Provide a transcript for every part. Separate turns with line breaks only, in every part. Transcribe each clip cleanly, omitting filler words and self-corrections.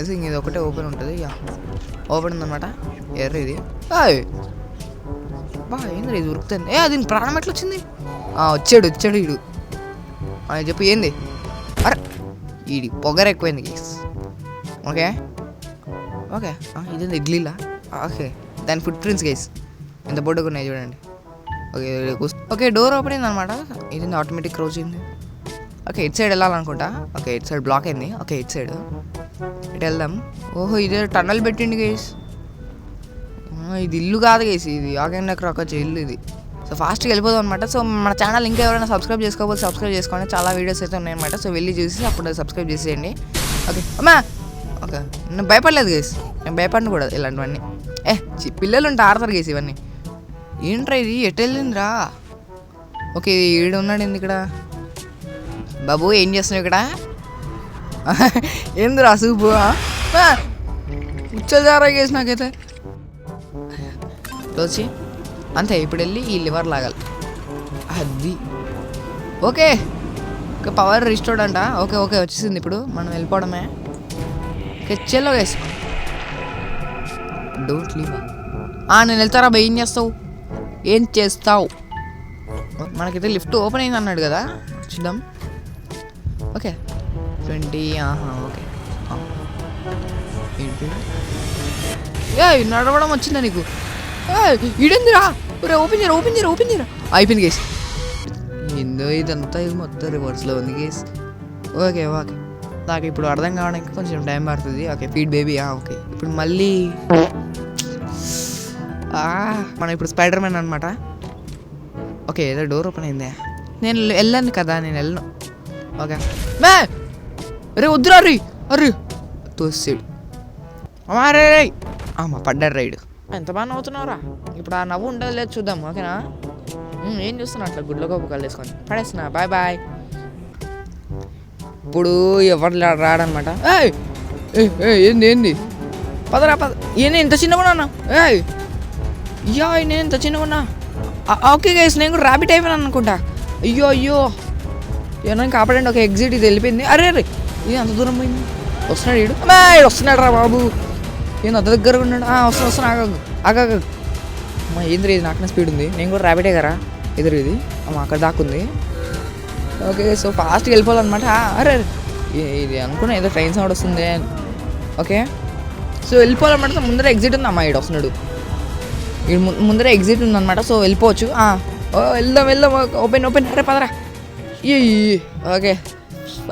ఇది ఒకటే ఓపెన్ ఉంటుంది. ఓపెన్ ఉందన్నమాట. ఎర్ర ఇది బా ఏంది ఇది ఉరుకుతుంది. దీని ప్రాణం ఎట్లా వచ్చింది? వచ్చాడు వీడు. చెప్పు ఏంది? అరే వీడి పొగరు ఎక్కువైంది గైస్. ఓకే ఇదేంది ఇడ్లీలా? ఓకే దాని ఫుట్ ప్రింట్స్ గైస్ ఎంత బొడ్డుగా ఉన్నాయి చూడండి. ఓకే డోర్ ఓపెన్ అయింది అనమాట. ఇది ఆటోమేటిక్ క్లోజ్ అయింది. ఓకే ఇటు సైడ్ వెళ్ళాలనుకుంటా. ఓకే ఇటు సైడ్ బ్లాక్ అయింది. ఓకే ఇటు సైడ్ ఇటు వెళ్దాం. ఓహో ఇదే టన్నల్ పెట్టిండి గైస్. ఇది ఇల్లు కాదు గైస్, ఇది ఆగండి రాకొచ్చే ఇల్లు ఇది. సో ఫాస్ట్గా వెళ్ళిపోదాం అనమాట. సో మన ఛానల్ ఇంకా ఎవరైనా సబ్స్క్రైబ్ చేసుకోకపోతే సబ్స్క్రైబ్ చేసుకోండి. చాలా వీడియోస్ అయితే ఉన్నాయన్నమాట. సో వెళ్ళి చూసి అప్పుడు సబ్స్క్రైబ్ చేసేయండి. ఓకే అమ్మా. ఓకే నేను భయపడలేదు గైస్, నేను భయపడిన కూడా ఇలాంటివన్నీ. పిల్లలు ఉంటే ఆడతారు గైస్ ఇవన్నీ. ఏంట్రా ఇది ఎటు వెళ్ళిందిరా? ఓకే ఈడు ఉన్నాడు ఏంది ఇక్కడ? బాబు ఏం చేస్తున్నావు ఇక్కడ? ఏందిరా సూపు? ఉచ్చజారా గేసి నాకైతే వచ్చి అంతే. ఇప్పుడు వెళ్ళి ఈ లివర్ లాగాలి. అది ఓకే పవర్ రిస్టోర్డ్ అంట. ఓకే వచ్చేసింది. ఇప్పుడు మనం వెళ్ళిపోవడమే. చెల్లో వేసుకో. Don't leave. నేను వెళ్తారా భయ్? ఏం చేస్తావు? మనకైతే లిఫ్ట్ ఓపెన్ అయింది అన్నాడు కదా, చూద్దాం. ఓకే 20. ఓకే నడవడం వచ్చిందా నీకు? ఇడేందిరా? ఓపెన్ చేయరా. అయిపోయింది గేస్. ఏందో ఇదంతా ఇది మొత్తం రివర్స్లో ఉంది గేస్. ఓకే నాకు ఇప్పుడు అర్థం కావడానికి కొంచెం టైం పడుతుంది. Okay feed baby. ఓకే ఇప్పుడు మళ్ళీ మనం ఇప్పుడు స్పైడర్ మ్యాన్ అనమాట. ఓకే ఏదో డోర్ ఓపెన్ అయిందే. నేను వెళ్ళాను కదా, నేను వెళ్ళను. ఓకే రే వద్దురా అర్రీ తోసాడు. రే పడ్డాడు రైడ్. ఎంత బాగా నవ్వుతున్నావురా? ఇప్పుడు ఆ నవ్వు ఉండదు లేదు చూద్దాం. ఓకేనా? ఏం చూస్తున్నా అట్లా గుడ్ల గొప్ప కలిసుకొని పడేస్తున్నా. బాయ్. ఇప్పుడు ఎవరు రాడనమాట. ఏంది పదరా ఏంది ఇంత చిన్నగా ఉన్నా? నేను ఇంత చిన్నగా ఉన్నా. ఓకే గైస్ నేను కూడా ర్యాబిట్ అయిపోయాను అనుకుంటా. అయ్యో ఏమన్నా కాపాడండి. ఒక ఎగ్జిట్ ఇది వెళ్ళిపోయింది. అరే ఇది అంత దూరం పోయింది. వస్తున్నాడు వీడు. వస్తున్నాడు రా బాబు. ఏంది అంత దగ్గరగా ఉన్నాడు. వస్తున్నా ఆగా. ఏంద్రీ ఇది నాకనే స్పీడ్ ఉంది. నేను కూడా ర్యాబిటే కదా ఎదురు ఇది. అక్కడ దాక్కుంది. ఓకే సో ఫాస్ట్గా వెళ్ళిపోవాలన్నమాట. అరే ఇది అనుకున్నా ఏదో ట్రైన్ సౌండ్ వస్తుంది. ఓకే సో వెళ్ళిపోవాలన్నమాట. ముందర ఎగ్జిట్ ఉంది. ఇడు వస్తున్నాడు. ఇడు ముందర ఎగ్జిట్ ఉందన్నమాట. సో వెళ్ళిపోవచ్చు. వెళ్దాం. ఓపెన్. అరే పదరా. ఓకే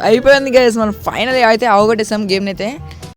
అయిపోయింది గైస్. మనం ఫైనల్ అయితే అవగొట్టేసాం గేమ్ని అయితే.